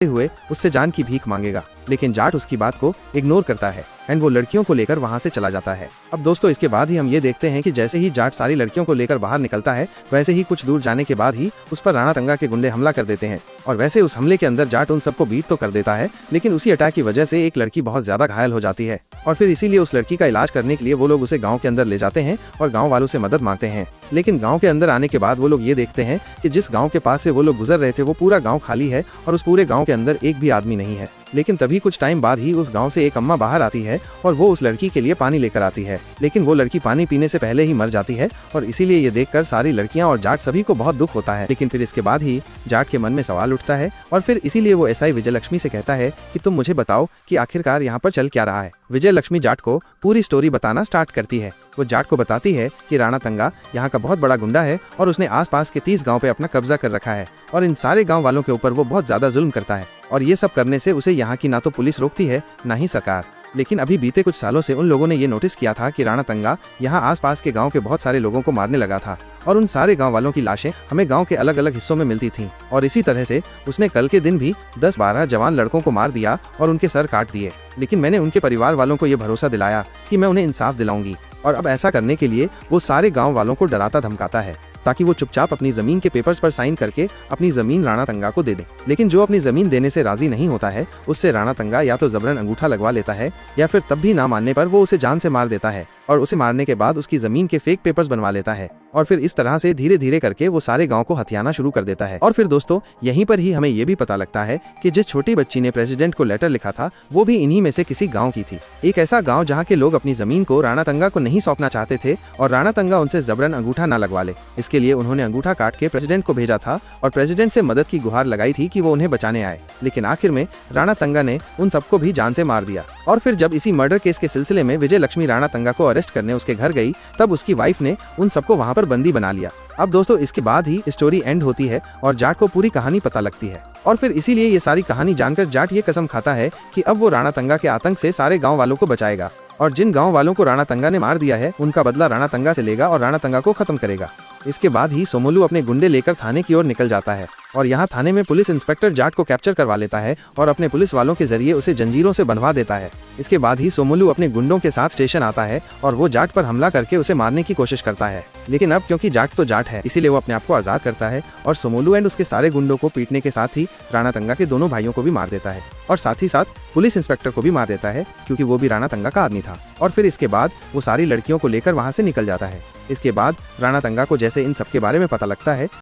हुए उससे जान की भीख मांगेगा, लेकिन जाट उसकी बात को इग्नोर करता है एंड वो लड़कियों को लेकर वहां से चला जाता है। अब दोस्तों इसके बाद ही हम ये देखते हैं कि जैसे ही जाट सारी लड़कियों को लेकर बाहर निकलता है, वैसे ही कुछ दूर जाने के बाद ही उस पर राणा तंगा के गुंडे हमला कर देते हैं। और वैसे उस हमले के अंदर जाट उन सबको बीट तो कर देता है, लेकिन उसी अटैक की वजह से एक लड़की बहुत ज्यादा घायल हो जाती है और फिर इसीलिए उस लड़की का इलाज करने के लिए वो लोग उसे गाँव के अंदर ले जाते हैं और गाँव वालों से मदद मांगते हैं। लेकिन गाँव के अंदर आने के बाद वो लोग ये देखते हैं कि जिस गाँव के पास से वो लोग गुजर रहे थे वो पूरा गाँव खाली है और उस पूरे गाँव के अंदर एक भी आदमी नहीं है। लेकिन तभी कुछ टाइम बाद ही उस गांव से एक अम्मा बाहर आती है और वो उस लड़की के लिए पानी लेकर आती है, लेकिन वो लड़की पानी पीने से पहले ही मर जाती है और इसीलिए ये देखकर सारी लड़कियां और जाट सभी को बहुत दुख होता है। लेकिन फिर इसके बाद ही जाट के मन में सवाल उठता है और फिर इसीलिए वो एसआई विजयलक्ष्मी से कहता है कि तुम मुझे बताओ कि आखिरकार यहाँ पर चल क्या रहा है। विजयलक्ष्मी जाट को पूरी स्टोरी बताना स्टार्ट करती है। वो जाट को बताती है कि राणा तंगा यहाँ का बहुत बड़ा गुंडा है और उसने आसपास के 30 गांव पे अपना कब्जा कर रखा है और इन सारे गांव वालों के ऊपर वो बहुत ज्यादा जुल्म करता है और ये सब करने से उसे यहाँ की ना तो पुलिस रोकती है ना ही सरकार। लेकिन अभी बीते कुछ सालों से उन लोगों ने ये नोटिस किया था कि राणा तंगा यहाँ आसपास के गांव के बहुत सारे लोगों को मारने लगा था और उन सारे गांव वालों की लाशें हमें गांव के अलग अलग हिस्सों में मिलती थीं। और इसी तरह से उसने कल के दिन भी 10-12 जवान लड़कों को मार दिया और उनके सर काट दिए। लेकिन मैंने उनके परिवार वालों को ये भरोसा दिलाया कि मैं उन्हें इंसाफ दिलाऊंगी और अब ऐसा करने के लिए वो सारे गाँव वालों को डराता धमकाता है ताकि वो चुपचाप अपनी जमीन के पेपर्स पर साइन करके अपनी जमीन राणा तंगा को दे दे। लेकिन जो अपनी जमीन देने से राजी नहीं होता है उससे राणा तंगा या तो जबरन अंगूठा लगवा लेता है या फिर तब भी ना मानने पर वो उसे जान से मार देता है और उसे मारने के बाद उसकी जमीन के फेक पेपर्स बनवा लेता है और फिर इस तरह से धीरे धीरे करके वो सारे गांव को हथियाना शुरू कर देता है। और फिर दोस्तों यहीं पर ही हमें ये भी पता लगता है कि जिस छोटी बच्ची ने प्रेसिडेंट को लेटर लिखा था वो भी इन्हीं में से किसी गांव की थी। एक ऐसा गांव जहां के लोग अपनी जमीन को राणा तंगा को नहीं सौंपना चाहते थे और राणा तंगा उनसे जबरन अंगूठा न लगवा ले। इसके लिए उन्होंने अंगूठा काट के प्रेसिडेंट को भेजा था और प्रेसिडेंट से मदद की गुहार लगाई थी कि वो उन्हें बचाने आए। लेकिन आखिर में राणा तंगा ने उन सबको भी जान से मार दिया। और फिर जब इसी मर्डर केस के सिलसिले में विजयलक्ष्मी राणा तंगा को अरेस्ट करने उसके घर गई, तब उसकी वाइफ ने उन सबको वहां पर बंदी बना लिया। अब दोस्तों इसके बाद ही स्टोरी एंड होती है और जाट को पूरी कहानी पता लगती है और फिर इसीलिए ये सारी कहानी जानकर जाट ये कसम खाता है कि अब वो राणा तंगा के आतंक से सारे गांव वालों को बचाएगा और जिन गांव वालों को राणा तंगा ने मार दिया है उनका बदला राणा तंगा से लेगा और राणा तंगा को खत्म करेगा। इसके बाद ही सोमोलू अपने गुंडे लेकर थाने की ओर निकल जाता है और यहाँ थाने में पुलिस इंस्पेक्टर जाट को कैप्चर करवा लेता है और अपने पुलिस वालों के जरिए उसे जंजीरों से बंधवा देता है। इसके बाद ही सोमोलू अपने गुंडों के साथ स्टेशन आता है और वो जाट पर हमला करके उसे मारने की कोशिश करता है। लेकिन अब क्योंकि जाट तो जाट है इसीलिए वो अपने आप को आजाद करता है और सोमोलू एंड उसके सारे गुंडों को पीटने के साथ ही राणा तंगा के दोनों भाइयों को भी मार देता है और साथ ही साथ पुलिस इंस्पेक्टर को भी मार देता है क्योंकि वो भी राणा तंगा का आदमी था। और फिर इसके बाद वो सारी लड़कियों को लेकर वहां से निकल जाता है। इसके बाद राणा तंगा को जैसे इन सबके बारे में पता लगता है